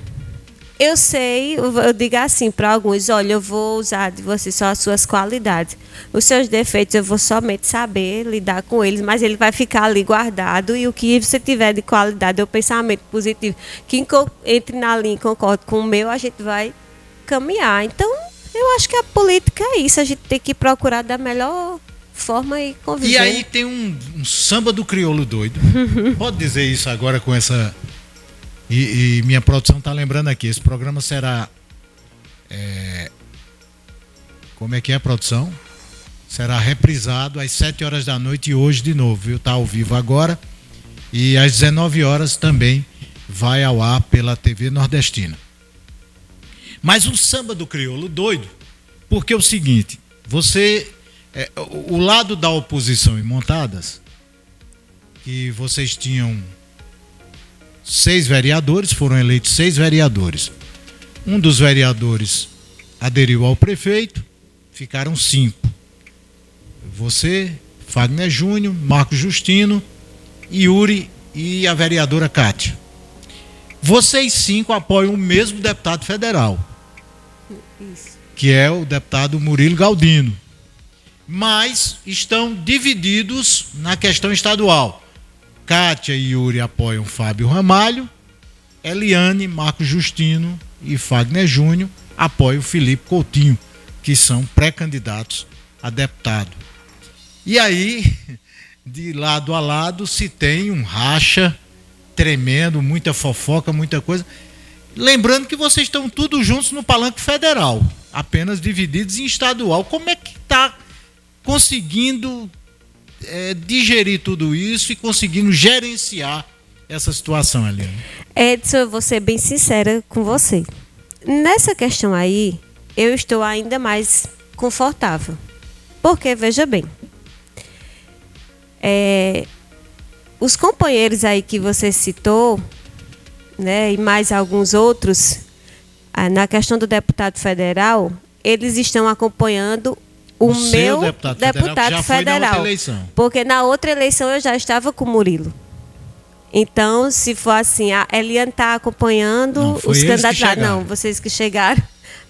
Eu sei, eu digo assim para alguns, olha, eu vou usar de você só as suas qualidades. Os seus defeitos eu vou somente saber lidar com eles, mas ele vai ficar ali guardado, e o que você tiver de qualidade, o pensamento positivo, que entre na linha e concorde com o meu, a gente vai caminhar. Então, eu acho que a política é isso, a gente tem que procurar da melhor forma e conviver. E aí tem um samba do crioulo doido. Pode dizer isso agora com essa... E minha produção está lembrando aqui, esse programa será... Como é que é a produção? Será reprisado às 7 horas da noite, e hoje de novo, viu? Está ao vivo agora. E às 19 horas também vai ao ar pela TV Nordestina. Mas o samba do crioulo doido, porque é o seguinte, o lado da oposição em Montadas, que vocês tinham 6 vereadores, foram eleitos 6 vereadores. Um dos vereadores aderiu ao prefeito, ficaram 5. Você, Fagner Júnior, Marcos Justino, Yuri e a vereadora Cátia. Vocês 5 apoiam o mesmo deputado federal, isso, que é o deputado Murilo Galdino, mas estão divididos na questão estadual. Cátia e Yuri apoiam Fábio Ramalho, Eliane, Marcos Justino e Fagner Júnior apoiam Felipe Coutinho, que são pré-candidatos a deputado. E aí, de lado a lado, se tem um racha tremendo, muita fofoca, muita coisa. Lembrando que vocês estão todos juntos no palanque federal, apenas divididos em estadual. Como é que está conseguindo digerir tudo isso e conseguindo gerenciar essa situação, Eliane? Edson, eu vou ser bem sincera com você. Nessa questão aí, eu estou ainda mais confortável. Porque, veja bem, os companheiros aí que você citou, né, e mais alguns outros, na questão do deputado federal, eles estão acompanhando o meu deputado federal, porque na outra eleição eu já estava com o Murilo. Então, se for assim, a Eliane está acompanhando os candidatos lá. Não, vocês que chegaram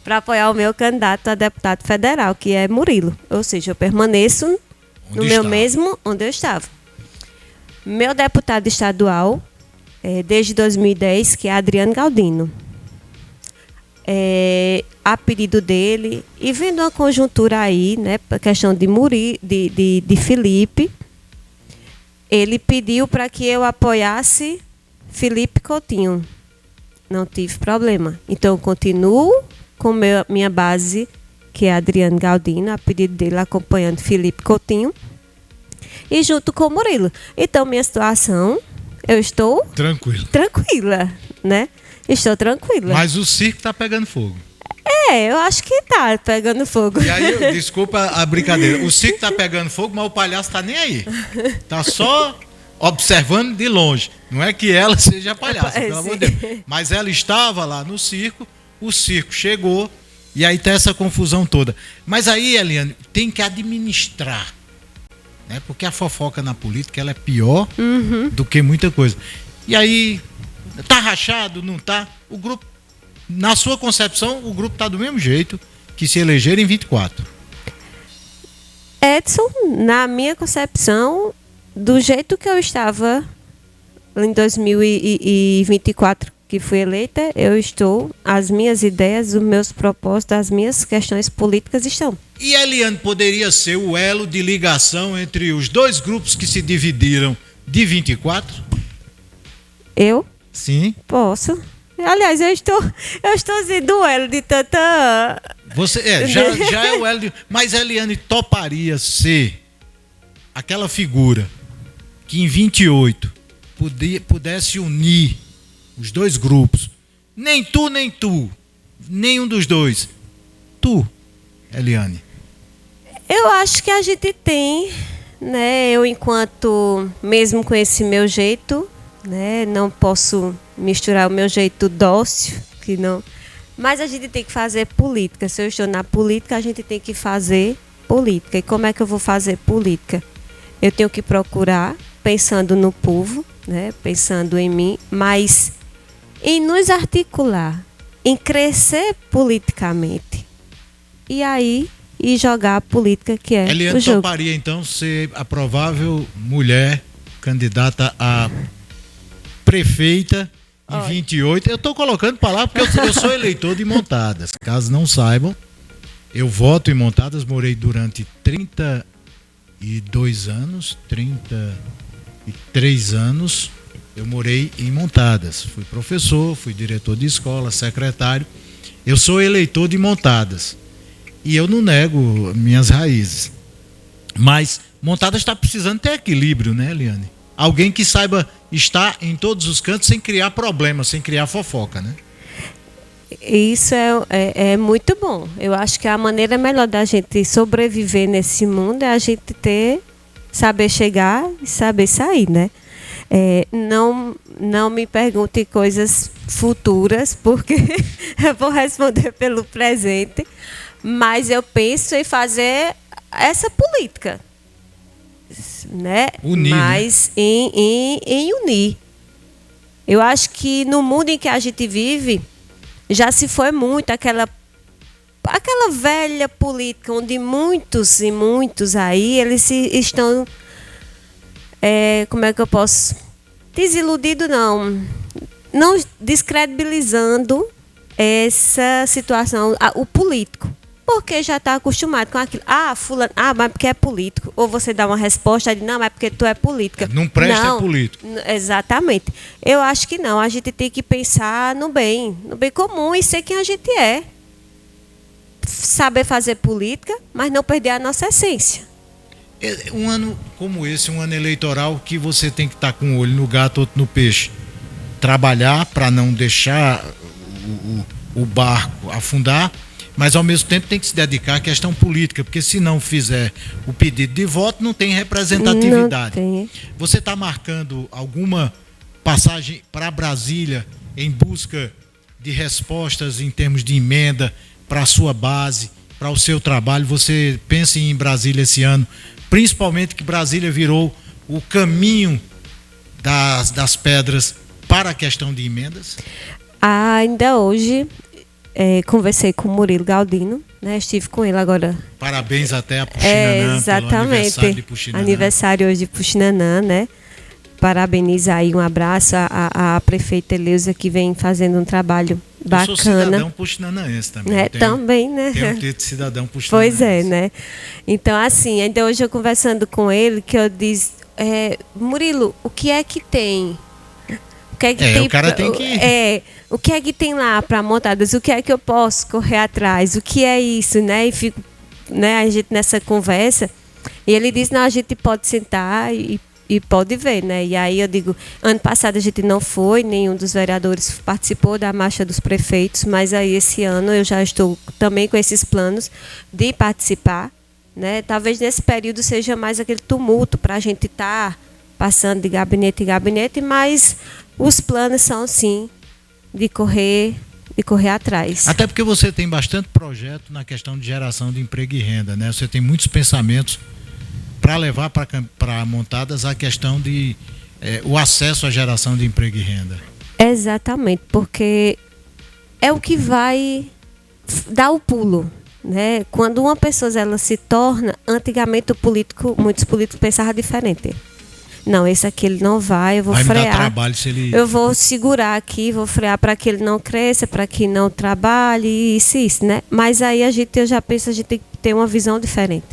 para apoiar o meu candidato a deputado federal, que é Murilo. Ou seja, eu permaneço no meu mesmo onde eu estava. Meu deputado estadual, desde 2010, que é Adriano Galdino. a pedido dele, e vendo uma conjuntura aí, né, a questão de Felipe, ele pediu para que eu apoiasse Felipe Coutinho. Não tive problema. Então, eu continuo com minha base, que é Adriano Galdino, a pedido dele, acompanhando Felipe Coutinho, e junto com o Murilo. Então, minha situação, eu estou tranquila, né? Estou tranquila. Mas o circo tá pegando fogo. Eu acho que tá pegando fogo. E aí, desculpa a brincadeira, o circo tá pegando fogo, mas o palhaço tá nem aí. Tá só observando de longe. Não é que ela seja palhaça, pelo amor de Deus. Mas ela estava lá no circo, o circo chegou, e aí tá essa confusão toda. Mas aí, Eliane, tem que administrar, né? Porque a fofoca na política, ela é pior do que muita coisa. E aí, tá rachado, não tá? O grupo, na sua concepção, o grupo tá do mesmo jeito que se elegeram em 24. Edson, na minha concepção, do jeito que eu estava em 2024, que fui eleita, eu estou, as minhas ideias, os meus propósitos, as minhas questões políticas estão. E Eliane poderia ser o elo de ligação entre os dois grupos que se dividiram de 24? Eu? Sim. Posso. Aliás, eu estou sendo o elo de tanta... Você já é o elo de... Mas Eliane toparia ser aquela figura que em 28 pudesse unir os dois grupos. Nem tu, nenhum dos dois. Tu, Eliane. Eu acho que a gente tem, né? Eu, enquanto, mesmo com esse meu jeito, né? Não posso misturar o meu jeito dócil, que não. Mas a gente tem que fazer política. Se eu estou na política, a gente tem que fazer política. E como é que eu vou fazer política? Eu tenho que procurar, pensando no povo, né? Pensando em mim, mas em nos articular, em crescer politicamente. E aí, e jogar a política, que é Eliane o jogo. toparia, então, ser a provável mulher candidata a prefeita em 28. Eu estou colocando palavras porque eu sou eleitor de Montadas. Caso não saibam, eu voto em Montadas, morei durante 32 anos, 33 anos, eu morei em Montadas. Fui professor, fui diretor de escola, secretário. Eu sou eleitor de Montadas. E eu não nego minhas raízes. Mas Montadas está precisando ter equilíbrio, né, Eliane? Alguém que saiba estar em todos os cantos sem criar problemas, sem criar fofoca, né? Isso é muito bom. Eu acho que a maneira melhor da gente sobreviver nesse mundo é a gente saber chegar e saber sair, né? Não me pergunte coisas futuras, porque eu vou responder pelo presente, mas eu penso em fazer essa política, né? Unir, mas né? em unir. Eu acho que no mundo em que a gente vive, já se foi muito aquela velha política, onde muitos e muitos aí, eles estão, como é que eu posso, desiludido não descredibilizando essa situação, o político, porque já está acostumado com aquilo. Fulano, mas porque é político. Ou você dá uma resposta de não, mas porque tu é política. Não presta, não, é político. Exatamente. Eu acho que não. A gente tem que pensar no bem comum e ser quem a gente é. Saber fazer política, mas não perder a nossa essência. Um ano como esse, um ano eleitoral, que você tem que estar com um olho no gato, outro no peixe. Trabalhar para não deixar o barco afundar, mas ao mesmo tempo tem que se dedicar à questão política, porque se não fizer o pedido de voto, não tem representatividade. Não tem. Você está marcando alguma passagem para Brasília em busca de respostas em termos de emenda para a sua base, para o seu trabalho? Você pensa em ir em Brasília esse ano, principalmente que Brasília virou o caminho das pedras para a questão de emendas? Ainda hoje conversei com o Murilo Galdino, né? Estive com ele agora. Parabéns até a Puxinanã, exatamente. pelo aniversário de Puxinanã. Aniversário hoje de Puxinanã, né? Parabenizar aí, um abraço à prefeita Eleusa, que vem fazendo um trabalho bacana. Eu sou cidadão puxinanaense também. Né? Também, né? Tenho um título de cidadão puxinanaense. Pois é, né? Então, assim, ainda hoje eu conversando com ele, que eu disse, Murilo, o que é que tem? O que é que tem? O cara tem que... o que é que tem lá para montadas? O que é que eu posso correr atrás? O que é isso, né? E fico, né, a gente nessa conversa, e ele disse, não, a gente pode sentar e pode ver, né? E aí eu digo, ano passado a gente não foi, nenhum dos vereadores participou da marcha dos prefeitos, mas aí esse ano eu já estou também com esses planos de participar, né? Talvez nesse período seja mais aquele tumulto para a gente estar passando de gabinete em gabinete, mas os planos são sim de correr atrás. Até porque você tem bastante projeto na questão de geração de emprego e renda, né? Você tem muitos pensamentos para levar para montadas a questão de o acesso à geração de emprego e renda. Exatamente, porque é o que vai dar o pulo, né? Quando uma pessoa ela se torna, antigamente muitos políticos pensavam diferente. Não, esse aqui ele não vai, eu vou frear. Me dar trabalho se ele... Eu vou segurar aqui, vou frear para que ele não cresça, para que não trabalhe, isso, né? Mas aí eu já penso, a gente tem que ter uma visão diferente.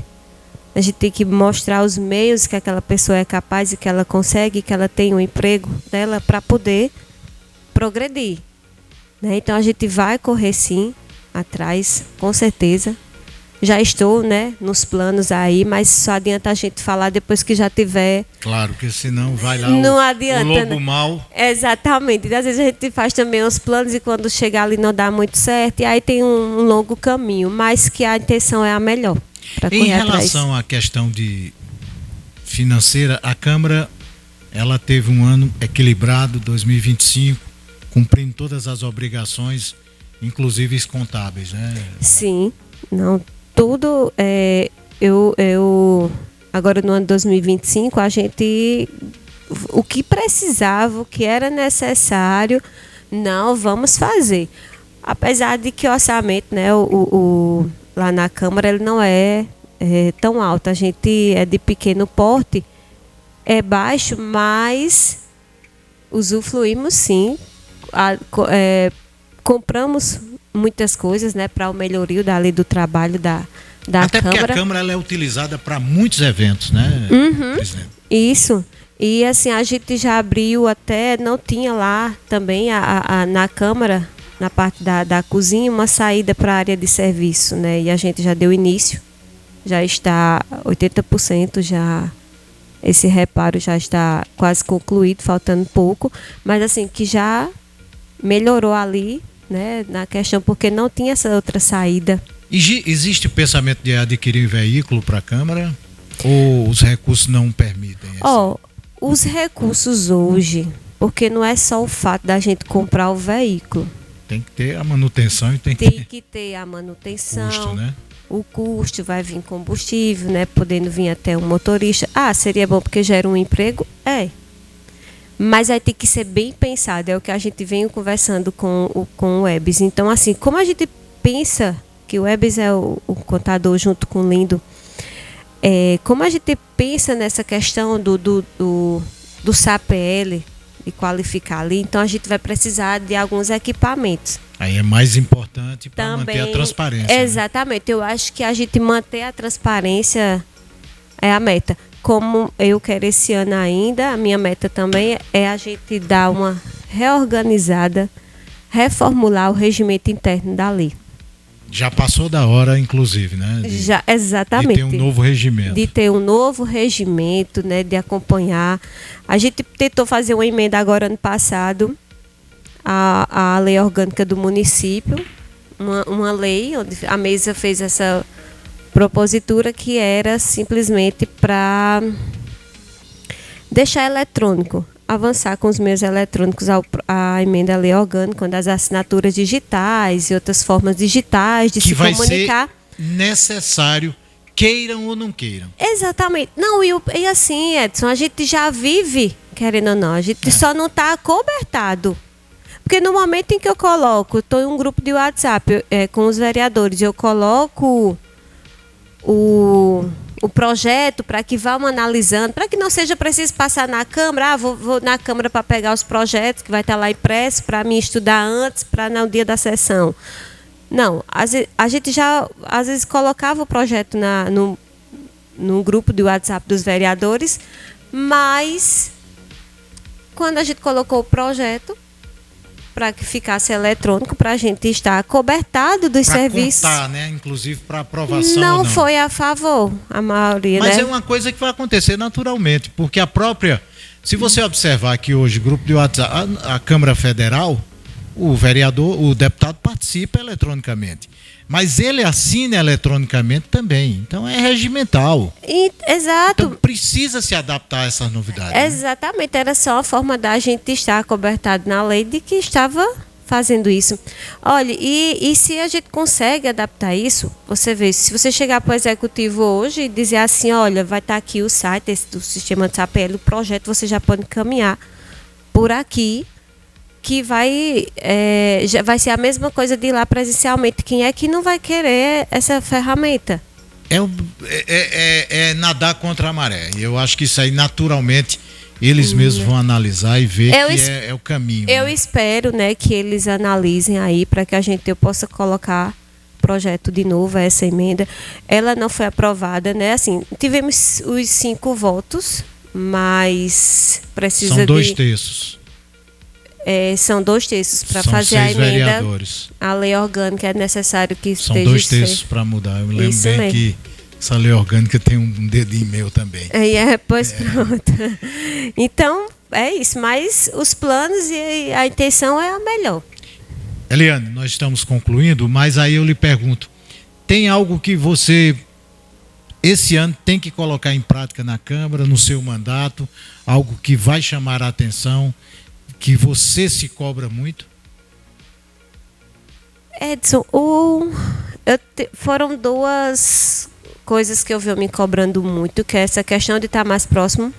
A gente tem que mostrar os meios que aquela pessoa é capaz e que ela consegue, que ela tem um emprego dela para poder progredir, né? Então a gente vai correr sim atrás, com certeza. Já estou, né, nos planos aí, mas só adianta a gente falar depois que já tiver. Claro, porque senão vai lá não adianta, o lobo né? mau. Exatamente. E às vezes a gente faz também os planos e quando chegar ali não dá muito certo, e aí tem um longo caminho, mas que a intenção é a melhor. Em relação à questão de financeira, a Câmara ela teve um ano equilibrado, 2025, cumprindo todas as obrigações, inclusive as contábeis, né? Sim, não, tudo. Eu agora no ano de 2025 a gente, o que precisava, o que era necessário, não vamos fazer. Apesar de que o orçamento, né, lá na Câmara ele não é tão alto. A gente é de pequeno porte, é baixo, mas usufruímos sim. Compramos muitas coisas, né, para o melhorio da lei do trabalho da Até Câmara. Porque a Câmara ela é utilizada para muitos eventos, né, presidente? Isso. E assim, a gente já abriu até, não tinha lá também na Câmara, na parte da cozinha, uma saída para a área de serviço, né? E a gente já deu início, já está 80%, já esse reparo já está quase concluído, faltando pouco, mas assim, que já melhorou ali, né, na questão, porque não tinha essa outra saída. Existe o pensamento de adquirir um veículo para a Câmara ou os recursos não permitem? Os recursos hoje, porque não é só o fato da gente comprar o veículo. Tem que ter a manutenção e tem que ter a manutenção. Custo, né? O custo, vai vir combustível, né? Podendo vir até um motorista. Seria bom porque gera um emprego? Mas aí tem que ser bem pensado. É o que a gente vem conversando com o Ebs. Então, assim, como a gente pensa que o Ebs é o contador junto com o Lindo, como a gente pensa nessa questão do SAPL, e qualificar ali, então a gente vai precisar de alguns equipamentos. Aí é mais importante para manter a transparência. Exatamente, né? Eu acho que a gente manter a transparência é a meta. Como eu quero esse ano ainda, a minha meta também é a gente dar uma reorganizada, reformular o regimento interno da lei. Já passou da hora, inclusive, né? Exatamente. De ter um novo regimento. De ter um novo regimento, né? De acompanhar. A gente tentou fazer uma emenda agora ano passado à lei orgânica do município. Uma lei onde a mesa fez essa propositura que era simplesmente para deixar eletrônico. Avançar com os meios eletrônicos a emenda à lei orgânica, quando as assinaturas digitais e outras formas digitais de se comunicar. Que vai ser necessário, queiram ou não queiram. Exatamente. Não, e assim, Edson, a gente já vive, querendo ou não, a gente só não está acobertado. Porque no momento em que eu coloco, estou em um grupo de WhatsApp com os vereadores, eu coloco o o projeto, para que vamos analisando, para que não seja preciso passar na Câmara, vou na Câmara para pegar os projetos, que vai estar lá impresso, para mim estudar antes, para no dia da sessão. Não, a gente já, às vezes, colocava o projeto no grupo do WhatsApp dos vereadores, mas quando a gente colocou o projeto, para que ficasse eletrônico, para a gente estar cobertado dos serviços. Para contar, né? Inclusive para aprovação. Não foi a favor, a maioria. Mas né? é uma coisa que vai acontecer naturalmente, porque a própria... Se você observar que hoje, grupo de WhatsApp, a Câmara Federal, o vereador, o deputado participa eletronicamente. Mas ele assina eletronicamente também. Então é regimental. Exato. Então precisa se adaptar a essas novidades. Exatamente. Né? Era só a forma da gente estar cobertado na lei de que estava fazendo isso. Olha, e se a gente consegue adaptar isso, você vê, se você chegar para o executivo hoje e dizer assim, olha, vai estar aqui o site do sistema de SAPL, o projeto, você já pode caminhar por aqui, que já vai ser a mesma coisa de ir lá presencialmente. Quem é que não vai querer essa ferramenta? É nadar contra a maré. E eu acho que isso aí, naturalmente, eles mesmos vão analisar e ver que é o caminho. Eu espero, né, que eles analisem aí para que eu possa colocar projeto de novo, essa emenda. Ela não foi aprovada, né? Assim, tivemos os 5 votos, mas precisa São 2 terços. São 2 terços para fazer a emenda. Vereadores. A lei orgânica é necessário que São esteja... 2 terços para mudar. Eu lembro bem que essa lei orgânica tem um dedinho meu também. Pois pronto. Então, é isso. Mas os planos e a intenção é a melhor. Eliane, nós estamos concluindo, mas aí eu lhe pergunto, tem algo que você, esse ano, tem que colocar em prática na Câmara, no seu mandato, algo que vai chamar a atenção, que você se cobra muito? Edson, foram 2 coisas que eu venho me cobrando muito, que é essa questão de estar mais próximo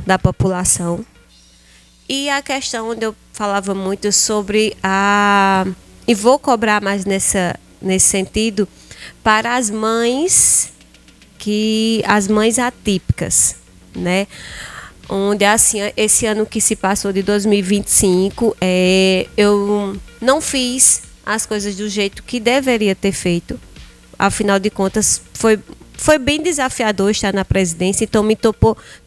da população. E a questão onde eu falava muito sobre e vou cobrar mais nesse sentido, para as mães atípicas, né? Onde, assim, esse ano que se passou de 2025, eu não fiz as coisas do jeito que deveria ter feito. Afinal de contas, foi bem desafiador estar na presidência, então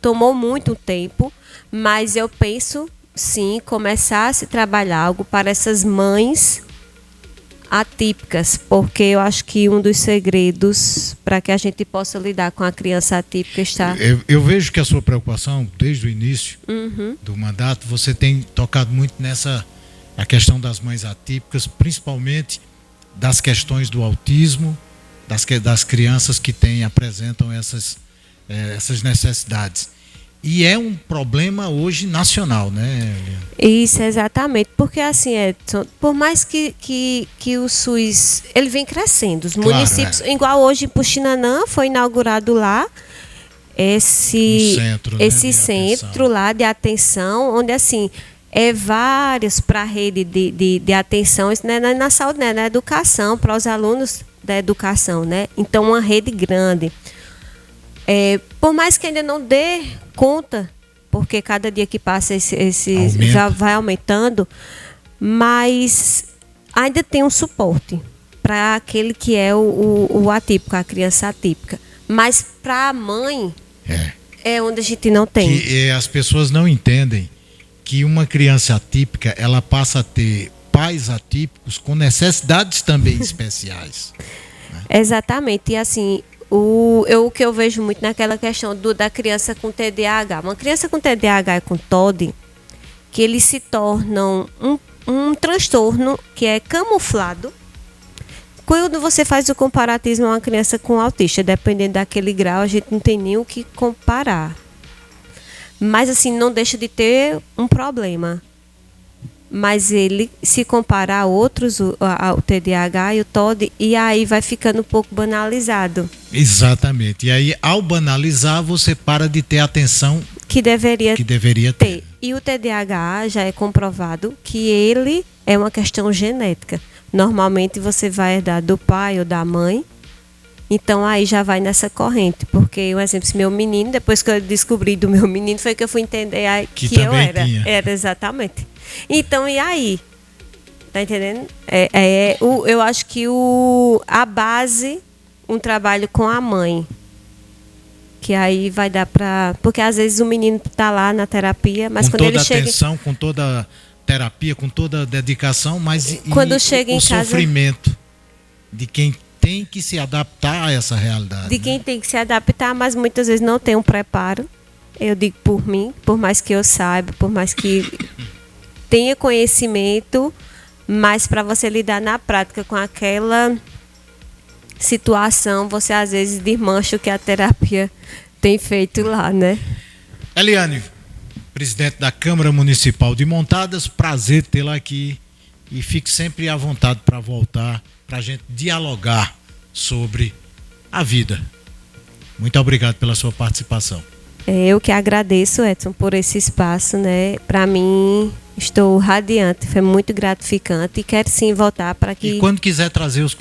tomou muito tempo, mas eu penso, sim, começar a se trabalhar algo para essas mães atípicas, porque eu acho que um dos segredos para que a gente possa lidar com a criança atípica está... Eu vejo que a sua preocupação, desde o início do mandato, você tem tocado muito a questão das mães atípicas, principalmente das questões do autismo, das crianças que apresentam essas necessidades. E é um problema hoje nacional, né? Isso, exatamente. Porque, assim, Edson, por mais que o SUS ele vem crescendo, os municípios, igual hoje em Puxinanã, foi inaugurado lá esse centro lá de atenção, onde, assim, vários para a rede de atenção, isso não é na saúde, né? Na educação, para os alunos da educação, né? Então, uma rede grande. Por mais que ainda não dê conta, porque cada dia que passa já vai aumentando, mas ainda tem um suporte para aquele que é o atípico, a criança atípica. Mas para a mãe é onde a gente não tem. As pessoas não entendem que uma criança atípica, ela passa a ter pais atípicos com necessidades também especiais. Né? Exatamente. E assim, o que eu vejo muito naquela questão da criança com TDAH. Uma criança com TDAH e com TOD, que eles se tornam um transtorno que é camuflado. Quando você faz o comparatismo a uma criança com autista, dependendo daquele grau, a gente não tem nem o que comparar. Mas, assim, não deixa de ter um problema. Mas ele se compara a outros, o TDAH e o TOD, e aí vai ficando um pouco banalizado. Exatamente. E aí, ao banalizar, você para de ter a atenção que deveria ter. E o TDAH já é comprovado que ele é uma questão genética. Normalmente você vai herdar do pai ou da mãe. Então aí já vai nessa corrente, porque, por exemplo, se meu menino, depois que eu descobri do meu menino, foi que eu fui entender que eu era. Tinha. Era, exatamente. Então, e aí? Tá entendendo? Eu acho que a base, um trabalho com a mãe, que aí vai dar para... Porque às vezes o menino tá lá na terapia, mas quando ele chega... Com toda atenção, com toda terapia, com toda dedicação, mas quando chega em casa, sofrimento de quem tem que se adaptar a essa realidade. De quem tem que se adaptar, mas muitas vezes não tem um preparo. Eu digo por mim, por mais que eu saiba, por mais que tenha conhecimento, mas para você lidar na prática com aquela situação, você às vezes desmancha o que a terapia tem feito lá, né? Eliane, presidente da Câmara Municipal de Montadas, prazer tê-la aqui e fique sempre à vontade para voltar, para a gente dialogar sobre a vida. Muito obrigado pela sua participação. Eu que agradeço, Edson, por esse espaço, né? Para mim, estou radiante, foi muito gratificante e quero sim voltar para que... E quando quiser trazer os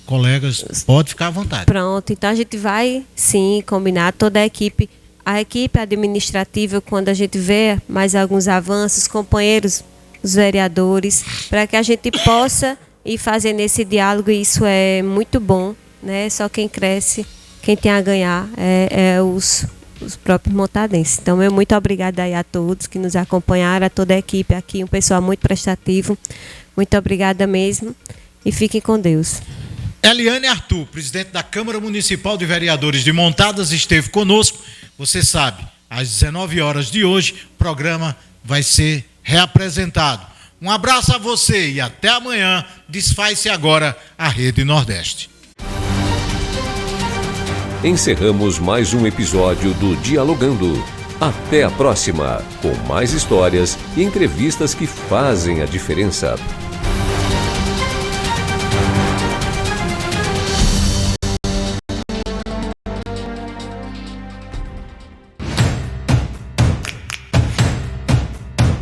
colegas, pode ficar à vontade. Pronto, então a gente vai sim combinar toda a equipe administrativa, quando a gente vê mais alguns avanços, companheiros, os vereadores, para que a gente possa ir fazendo esse diálogo, e isso é muito bom, né? Só quem cresce, quem tem a ganhar é os próprios montadenses. Então, muito obrigada aí a todos que nos acompanharam, a toda a equipe aqui, um pessoal muito prestativo. Muito obrigada mesmo e fiquem com Deus. Eliane Arthur, presidente da Câmara Municipal de Vereadores de Montadas, esteve conosco. Você sabe, às 19 horas de hoje, o programa vai ser reapresentado. Um abraço a você e até amanhã. Desfaz-se agora a Rede Nordeste. Encerramos mais um episódio do Dialogando. Até a próxima, com mais histórias e entrevistas que fazem a diferença.